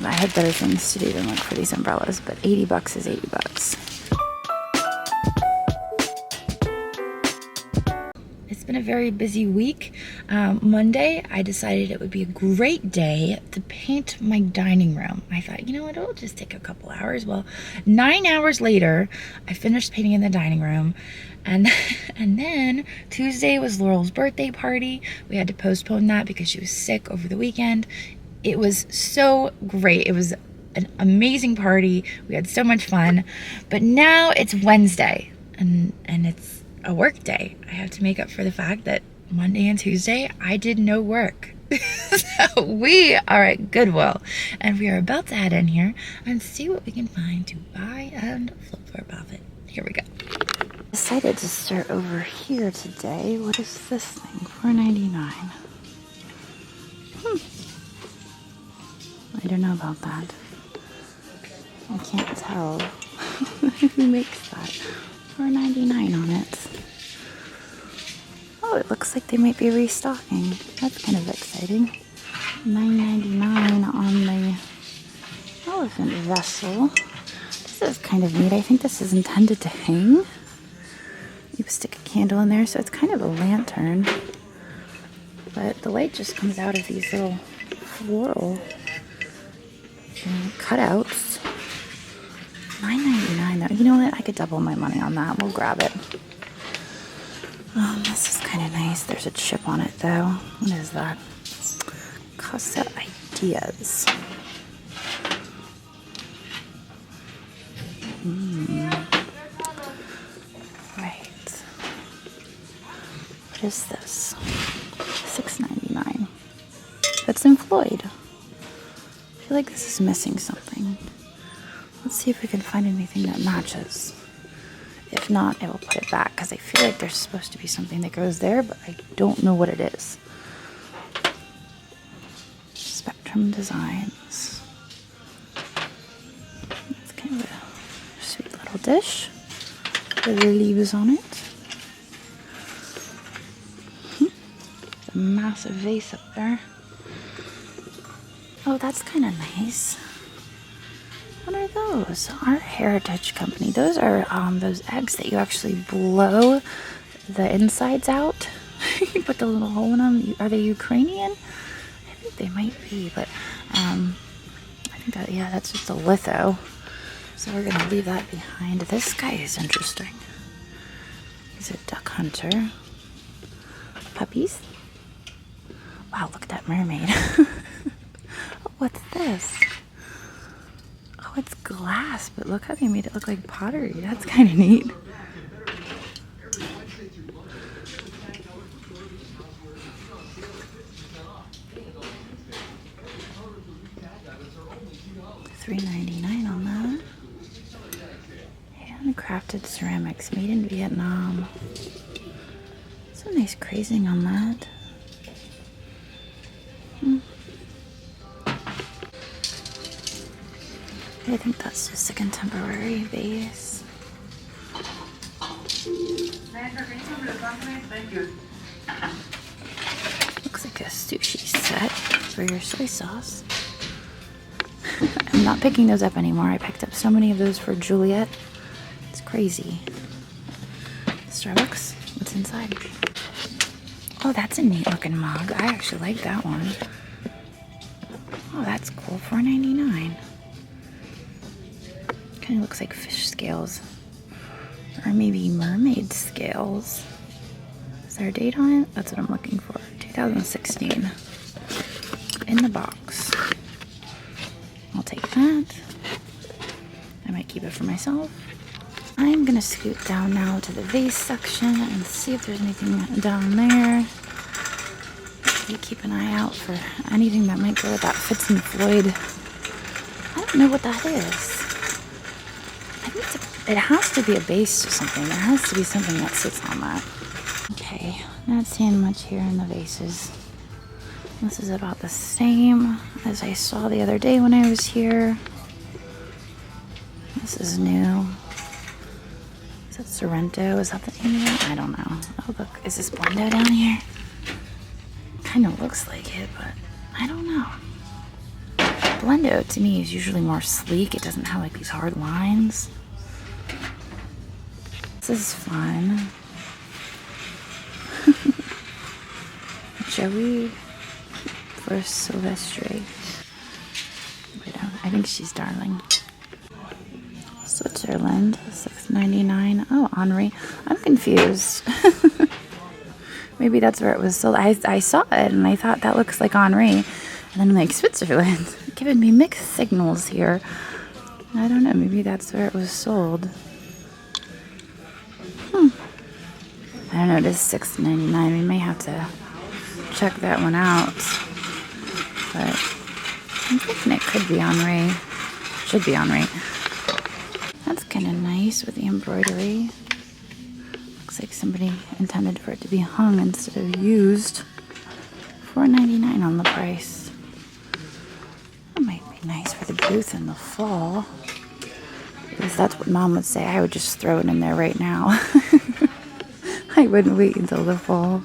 I had better things to do than look for these umbrellas, but 80 bucks is 80 bucks. It's been a very busy week. Monday, I decided it would be a great day to paint my dining room. I thought, you know what, it'll just take a couple hours. Well, 9 hours later, I finished painting in the dining room. And then Tuesday was Laurel's birthday party. We had to postpone that because she was sick over the weekend. It was so great. It was an amazing party. We had so much fun. But now it's Wednesday and it's a work day. I have to make up for the fact that Monday and Tuesday I did no work. So we are at Goodwill and we are about to head in here and see what we can find to buy and flip for a profit. Here we go. Decided to start over here today. What is this thing? $4.99. I don't know about that. I can't tell who makes that. $4.99 on it. Oh, it looks like they might be restocking. That's kind of exciting. $9.99 on the elephant vessel. This is kind of neat. I think this is intended to hang. You stick a candle in there, so it's kind of a lantern. But the light just comes out of these little floral cutouts. $9.99 though. You know what? I could double my money on that. We'll grab it. This is kind of nice. There's a chip on it though. What is that? Casa Ideas. Right. What is this? $6.99. That's in Floyd. I feel like this is missing something. Let's see if we can find anything that matches. If not, I will put it back because I feel like there's supposed to be something that goes there, but I don't know what it is. Spectrum Designs. It's kind of a sweet little dish with leaves on it. A massive vase up there. Oh, that's kind of nice. What are those? Our Heritage Company. Those are those eggs that you actually blow the insides out. You put the little hole in them. Are they Ukrainian? I think they might be, but I think that, yeah, that's just a litho. So we're gonna leave that behind. This guy is interesting. He's a duck hunter. Puppies. Wow, look at that mermaid. Oh, what's this? Oh, it's glass, but look how they made it look like pottery. That's kind of neat. $3.99 on that. Handcrafted ceramics made in Vietnam. Some nice crazing on that. I think that's just a contemporary vase. Looks like a sushi set for your soy sauce. I'm not picking those up anymore. I picked up so many of those for Juliet. It's crazy. Starbucks, what's inside? Oh, that's a neat looking mug. I actually like that one. Oh, that's cool. $4.99. Kind of looks like fish scales. Or maybe mermaid scales. Is there a date on it? That's what I'm looking for. 2016. In the box. I'll take that. I might keep it for myself. I'm gonna scoot down now to the vase section and see if there's anything down there. You keep an eye out for anything that might go with that Fitz and Floyd. I don't know what that is. I think it has to be a base to something. There has to be something that sits on that. Okay, not seeing much here in the vases. This is about the same as I saw the other day when I was here. This is new. Is that Sorrento? Is that the name of it? I don't know. Oh look, is this Blendo down here? Kind of looks like it, but I don't know. Blendo to me is usually more sleek. It doesn't have like these hard lines. This is fun. Joey for Silvestre. I think she's darling. Switzerland, $6.99. Oh, Henri. I'm confused. Maybe that's where it was sold. I saw it and I thought that looks like Henri. And then I'm like, Switzerland. Giving me mixed signals here. I don't know. Maybe that's where it was sold. I don't know. It is $6.99. We may have to check that one out. But I'm thinking it could be Henri. Should be Henri. That's kind of nice with the embroidery. Looks like somebody intended for it to be hung instead of used. $4.99 on the price. That might be nice for the booth in the fall. Because that's what Mom would say. I would just throw it in there right now. I wouldn't wait until the fall.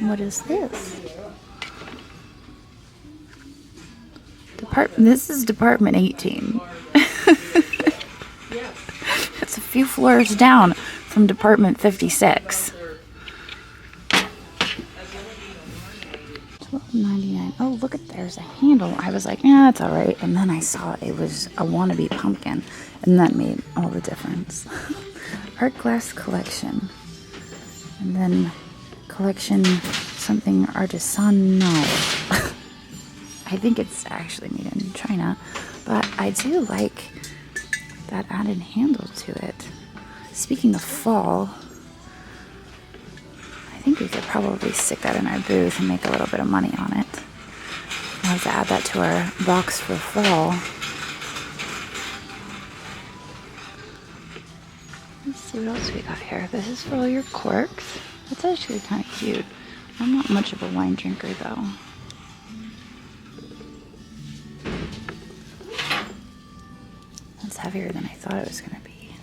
What is this? This is Department 18. It's a few floors down from Department 56. $12.99. Oh, look at there's a handle. I was like, yeah, that's all right. And then I saw it was a wannabe pumpkin, and that made all the difference. Art glass collection, and then collection something artisanal. I think it's actually made in China, but I do like that added handle to it. Speaking of fall, I think we could probably stick that in our booth and make a little bit of money on it. We'll have to add that to our box for fall. Let's see what else we got here. This is for all your corks. That's actually kind of cute. I'm not much of a wine drinker though. It's heavier than I thought it was going to be.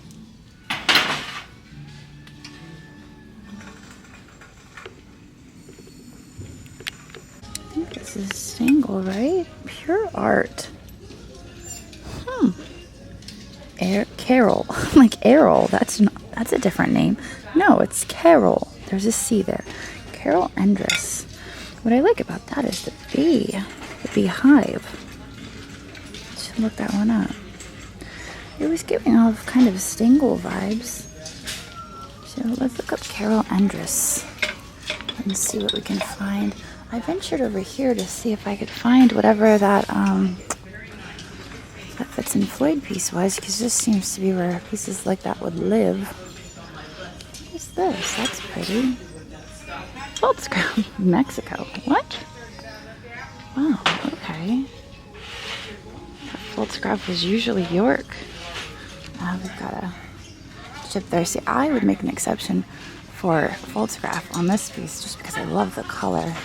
I think this is single, right? Pure art. Carol. Like Errol. That's a different name. No, it's Carol. There's a C there. Carol Endress. What I like about that is the bee. The beehive. Should look that one up. It was giving off kind of Stengel vibes. So let's look up Carol Endress and see what we can find. I ventured over here to see if I could find whatever that Fitz and Floyd piece was, because this seems to be where pieces like that would live. What is this? That's pretty. Feldskram, Mexico. What? Wow, okay. Feldskram was usually York. We've got a chip there. See, I would make an exception for Feldskram on this piece just because I love the color.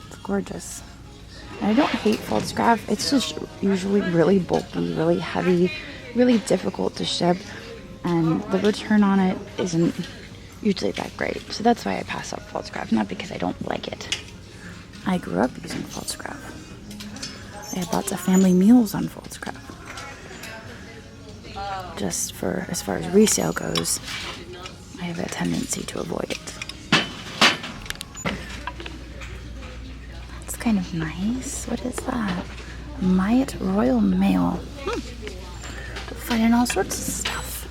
It's gorgeous. And I don't hate Feldskram. It's just usually really bulky, really heavy, really difficult to ship, and the return on it isn't usually that great. So that's why I pass up Feldskram, not because I don't like it. I grew up using Feldskram. I had lots of family meals on Feldskram. Just for as far as resale goes, I have a tendency to avoid it. That's kind of nice. What is that? Myatt Royal Mail. Finding all sorts of stuff.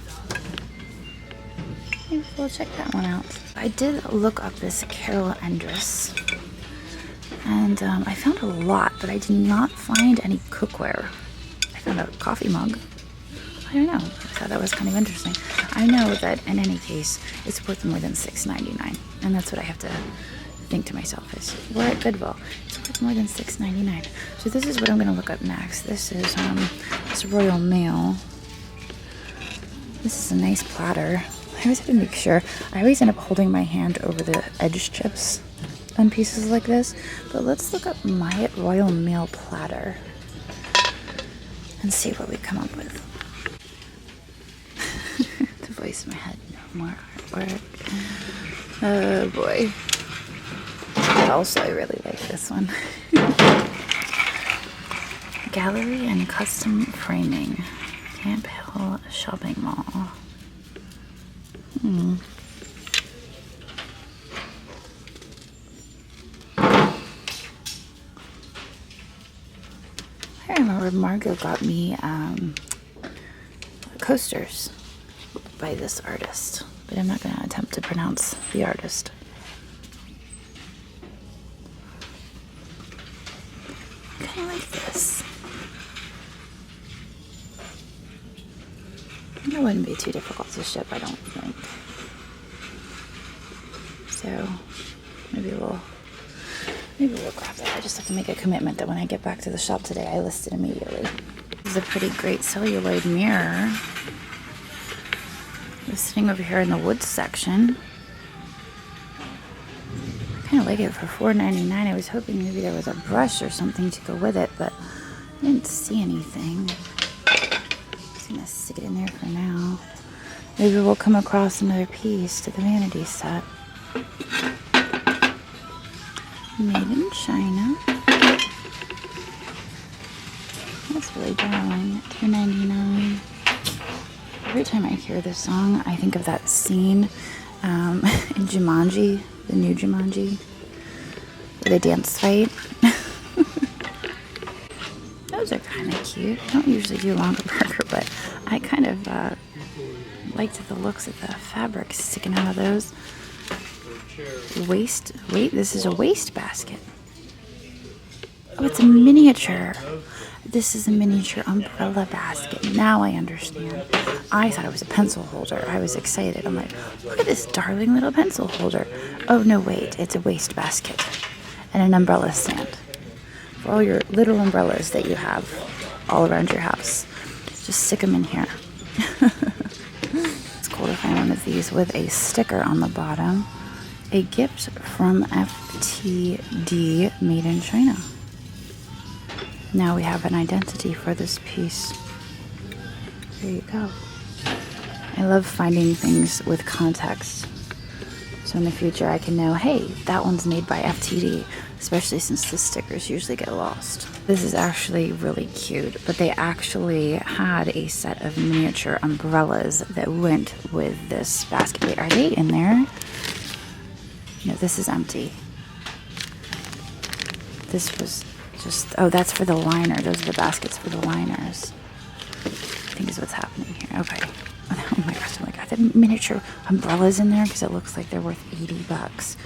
Maybe we'll check that one out. I did look up this Carol Endress, and I found a lot, but I did not find any cookware. I found a coffee mug. I don't know. I thought that was kind of interesting. I know that in any case, it's worth more than $6.99, and that's what I have to think to myself is, we're at Goodwill. It's worth more than $6.99. So this is what I'm going to look up next. This is this Royal Mail. This is a nice platter. I always have to make sure. I always end up holding my hand over the edge chips on pieces like this. But let's look up Myatt Royal Mail platter and see what we come up with. The voice in my head. No more artwork. Oh boy. But also I really like this one. Gallery and custom framing. Camp Hill Shopping Mall. I remember Margot got me coasters by this artist, but I'm not going to attempt to pronounce the artist. Kind of like this. It wouldn't be too difficult to ship, I don't think. So maybe we'll grab that. I just have to make a commitment that when I get back to the shop today, I list it immediately. This is a pretty great celluloid mirror. It's sitting over here in the wood section. I kind of like it for $4.99. I was hoping maybe there was a brush or something to go with it, but I didn't see anything. Just gonna stick it in there for now. Maybe we'll come across another piece to the vanity set. Made in China. That's really darling. $2.99. Every time I hear this song, I think of that scene in Jumanji, the new Jumanji, where they dance fight. Those are kind of cute. I don't usually do longer burger, but I kind of liked the looks of the fabric sticking out of those. Wait, this is a waste basket. Oh, it's a miniature. This is a miniature umbrella basket. Now I understand. I thought it was a pencil holder. I was excited. I'm like, look at this darling little pencil holder. Oh, no, wait. It's a waste basket and an umbrella stand for all your little umbrellas that you have all around your house. Just stick them in here. It's cool to find one of these with a sticker on the bottom. A gift from FTD, made in China. Now we have an identity for this piece. There you go. I love finding things with context. So in the future I can know, hey, that one's made by FTD, especially since the stickers usually get lost. This is actually really cute, but they actually had a set of miniature umbrellas that went with this basket. Wait, are they in there? No, this is empty. This was just, oh, that's for the liner. Those are the baskets for the liners. I think is what's happening here. Okay. Oh my gosh, I'm like, are there miniature umbrellas in there? Because it looks like they're worth $80.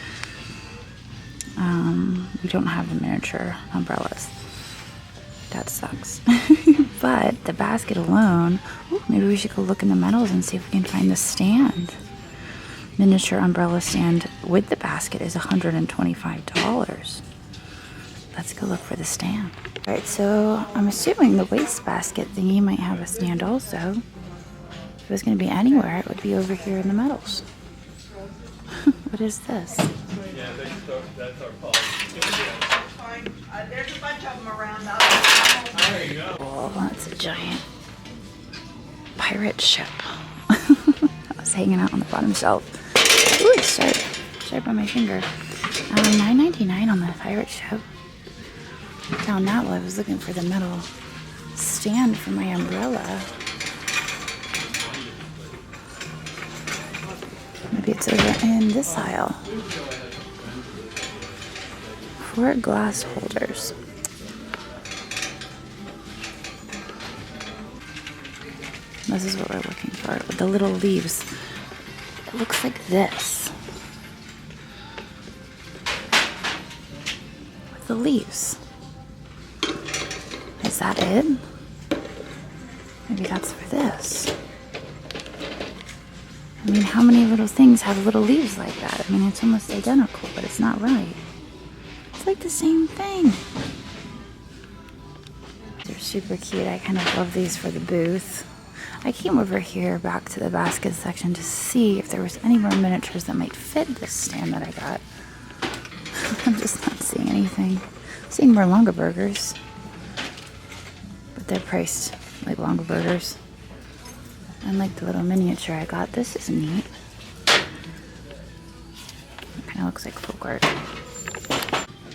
We don't have the miniature umbrellas. That sucks. But the basket alone, ooh, maybe we should go look in the metals and see if we can find the stand. Miniature umbrella stand with the basket is $125. Let's go look for the stand. All right, so I'm assuming the waste basket thingy might have a stand also. If it was going to be anywhere, it would be over here in the metals. What is this? Yeah, that's our policy. There's a bunch of them around. There you go. Oh, that's a giant pirate ship. I was hanging out on the bottom shelf. Ooh, it's sharp. Sharp on my finger. $9.99 on the pirate ship. I found that while I was looking for the metal stand for my umbrella. Maybe it's over in this aisle. 4 glass holders. This is what we're looking for, with the little leaves. It looks like this. With the leaves. Is that it? Maybe that's for this. I mean, how many little things have little leaves like that? I mean, it's almost identical, but it's not right. It's like the same thing. They're super cute. I kind of love these for the booth. I came over here back to the basket section to see if there was any more miniatures that might fit this stand that I got. I'm just not seeing anything. I'm seeing more longer burgers, but they're priced like longer burgers. Unlike the little miniature I got, this is neat. It kind of looks like folk art.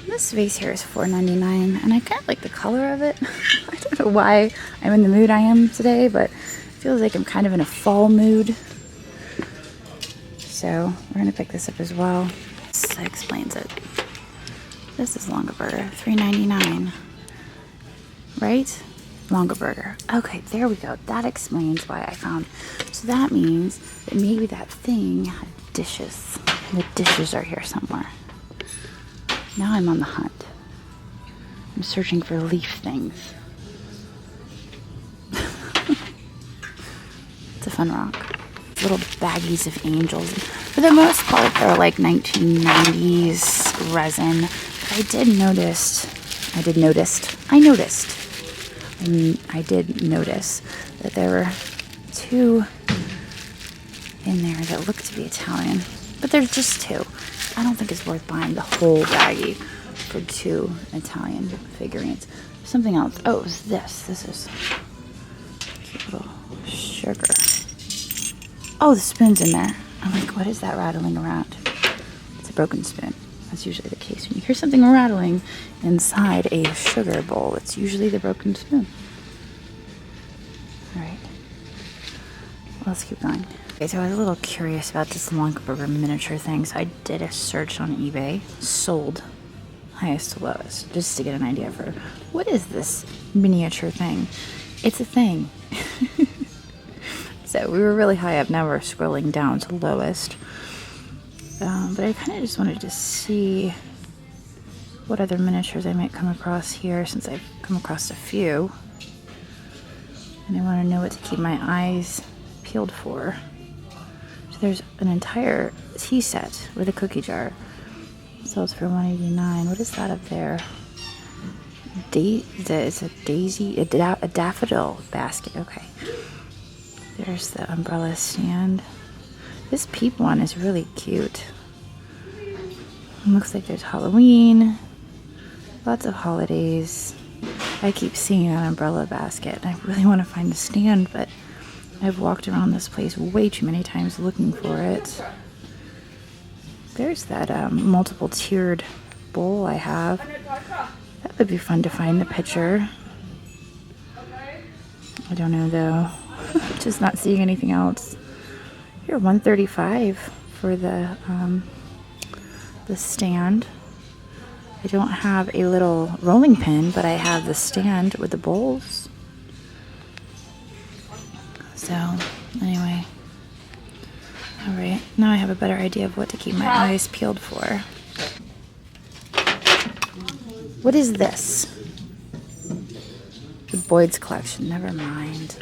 This vase here is $4.99, and I kind of like the color of it. I don't know why I'm in the mood I am today, but it feels like I'm kind of in a fall mood. So we're gonna pick this up as well. This explains it. This is Longaberger, $3.99, right? Longaberger. Okay, there we go. That explains why I found. So that means that maybe that thing had dishes. The dishes are here somewhere. Now I'm on the hunt. I'm searching for leaf things. It's a fun rock. Little baggies of angels. For the most part, they're like 1990s resin. But I did notice that there were two in there that look to be Italian. But there's just two. I don't think it's worth buying the whole baggie for two Italian figurines. Something else. Oh, it was this. This is cute little sugar. Oh, the spoon's in there. I'm like, what is that rattling around? It's a broken spoon. That's usually the case. When you hear something rattling inside a sugar bowl, it's usually the broken spoon. All right. Well, let's keep going. Okay, so I was a little curious about this Longaberger miniature thing, so I did a search on eBay. Sold highest to lowest, just to get an idea for what is this miniature thing. It's a thing. So we were really high up. Now we're scrolling down to lowest. But I kind of just wanted to see what other miniatures I might come across here, since I've come across a few. And I want to know what to keep my eyes peeled for. So there's an entire tea set with a cookie jar. Sells for $1.89. What is that up there? It's a daisy, a daffodil basket. Okay. There's the umbrella stand. This peep one is really cute. It looks like there's Halloween. Lots of holidays. I keep seeing that umbrella basket. I really want to find the stand, but I've walked around this place way too many times looking for it. There's that multiple tiered bowl I have. That would be fun to find the picture. I don't know though. Just not seeing anything else. Here, $135 for the stand. I don't have a little rolling pin, but I have the stand with the bowls. So, anyway. Alright, now I have a better idea of what to keep my eyes peeled for. What is this? The Boyd's collection, never mind.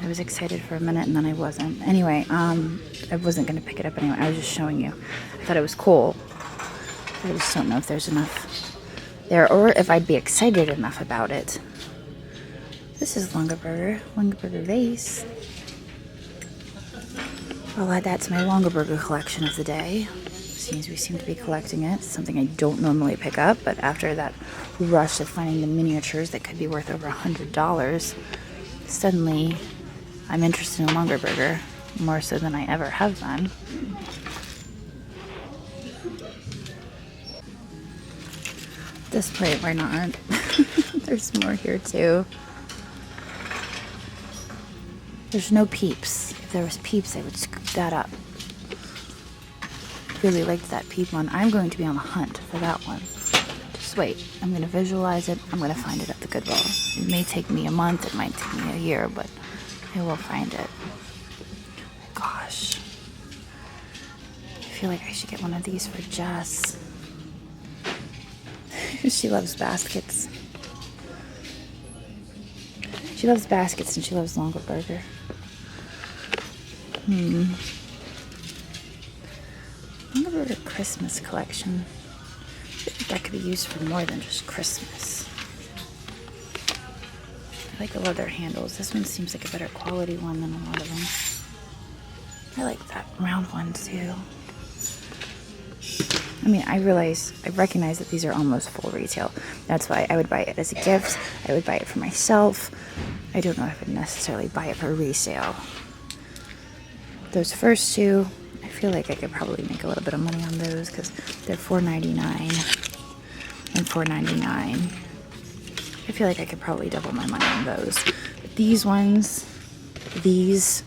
I was excited for a minute and then I wasn't. Anyway, I wasn't going to pick it up anyway. I was just showing you. I thought it was cool. I just don't know if there's enough there or if I'd be excited enough about it. This is Longaberger vase. I'll add that to my Longaberger collection of the day. Since we seem to be collecting it. It's something I don't normally pick up, but after that rush of finding the miniatures that could be worth over $100, suddenly I'm interested in Longaberger, more so than I ever have been. Display, why not? There's more here too. There's no peeps. If there was peeps, I would scoop that up. Really liked that peep one. I'm going to be on the hunt for that one. Just wait. I'm going to visualize it. I'm going to find it at the Goodwill. It may take me a month. It might take me a year, but I will find it. Gosh. I feel like I should get one of these for Jess. She loves baskets. She loves baskets and she loves Longaberger. Longaberger Christmas collection. I think that could be used for more than just Christmas. I like the leather handles. This one seems like a better quality one than a lot of them. I like that round one too. I mean, I recognize that these are almost full retail. That's why I would buy it as a gift. I would buy it for myself. I don't know if I'd necessarily buy it for resale. Those first two, I feel like I could probably make a little bit of money on those because they're $4.99 and $4.99. I feel like I could probably double my money on those. But these ones, these,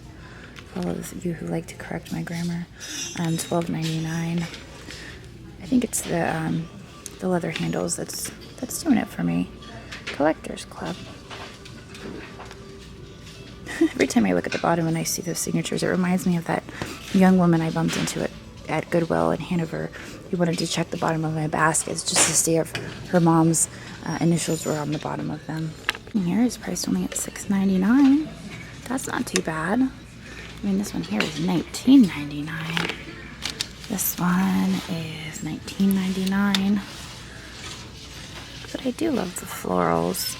for all of you who like to correct my grammar, $12.99. I think it's the leather handles that's doing it for me. Collectors Club. Every time I look at the bottom and I see those signatures, it reminds me of that young woman I bumped into at Goodwill in Hanover who wanted to check the bottom of my baskets just to see if her mom's initials were on the bottom of them. And here is priced only at $6.99. That's not too bad. I mean, this one here is $19.99. This one is $19.99. But I do love the florals.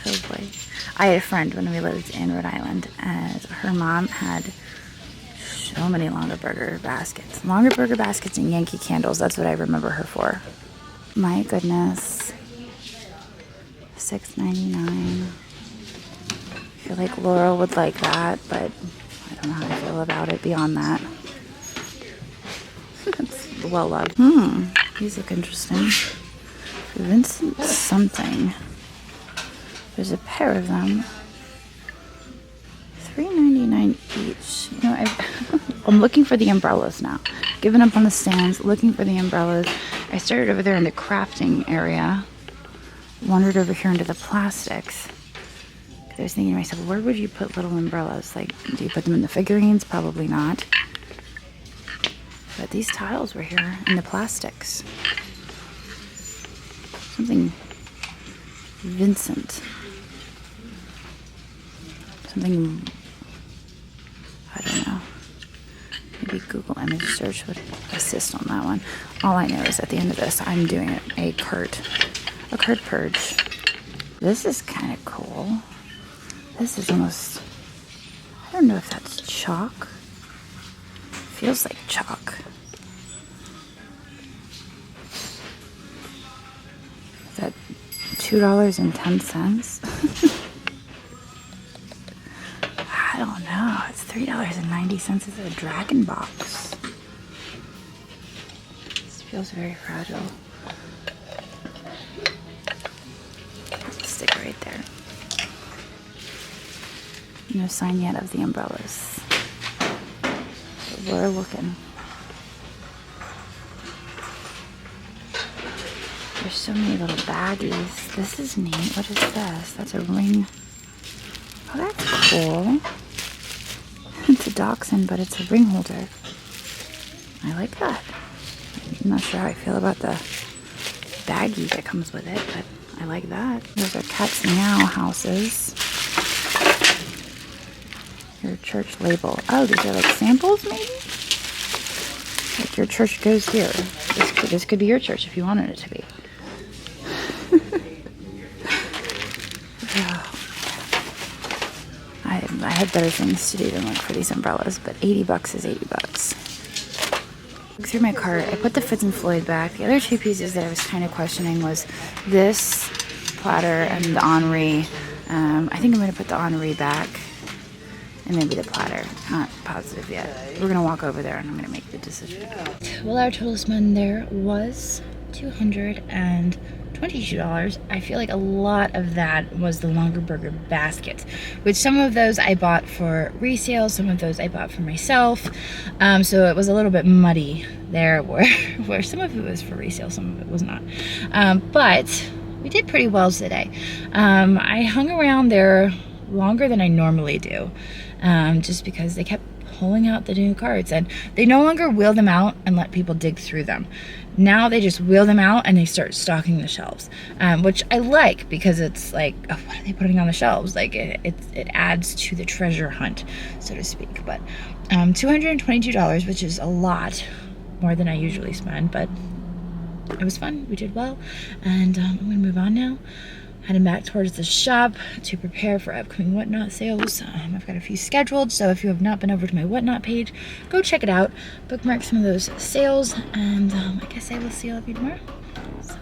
Oh boy. I had a friend when we lived in Rhode Island, and her mom had so many Longaberger baskets. Longaberger baskets and Yankee candles, that's what I remember her for. My goodness. $6.99. I feel like Laurel would like that, but I don't know how I feel about it beyond that. It's well loved. These look interesting. Vincent something. There's a pair of them. $3.99 each. You know, I'm looking for the umbrellas now. Giving up on the stands, looking for the umbrellas. I started over there in the crafting area. Wandered over here into the plastics. I was thinking to myself, where would you put little umbrellas? Like, do you put them in the figurines? Probably not. But these tiles were here in the plastics. Something Vincent. Something, I don't know. Maybe Google image search would assist on that one. All I know is at the end of this, I'm doing a cart purge. This is kind of cool. This is almost, I don't know if that's chalk. Feels like chalk. Is that $2.10? I don't know. It's $3.90. It's a dragon box. This feels very fragile. Stick right there. No sign yet of the umbrellas. But we're looking. There's so many little baggies. This is neat. What is this? That's a ring. Oh, that's cool. It's a dachshund, but it's a ring holder. I like that. I'm not sure how I feel about the baggie that comes with it, but I like that. Those are Cat's Meow houses. Your church label. Oh, these are like samples, maybe? Like your church goes here. This could be your church if you wanted it to be. I had better things to do than look for these umbrellas, but $80 is $80. Look through my cart. I put the Fitz and Floyd back. The other two pieces that I was kind of questioning was this platter and the Henri. I think I'm going to put the Henri back. And maybe the platter. Not positive yet. We're going to walk over there and I'm going to make the decision. Well, our total spend there was $222. I feel like a lot of that was the Longaberger baskets, which some of those I bought for resale, some of those I bought for myself. So it was a little bit muddy there where some of it was for resale, some of it was not. But we did pretty well today. I hung around there longer than I normally do. Just because they kept pulling out the new cards, and they no longer wheel them out and let people dig through them. Now they just wheel them out and they start stocking the shelves, which I like because it's like, oh, what are they putting on the shelves? Like it adds to the treasure hunt, so to speak. But $222, which is a lot more than I usually spend, but it was fun. We did well, and I'm gonna move on now. Heading back towards the shop to prepare for upcoming Whatnot sales. I've got a few scheduled, so if you have not been over to my Whatnot page, go check it out. Bookmark some of those sales, and I guess I will see all of you tomorrow. So,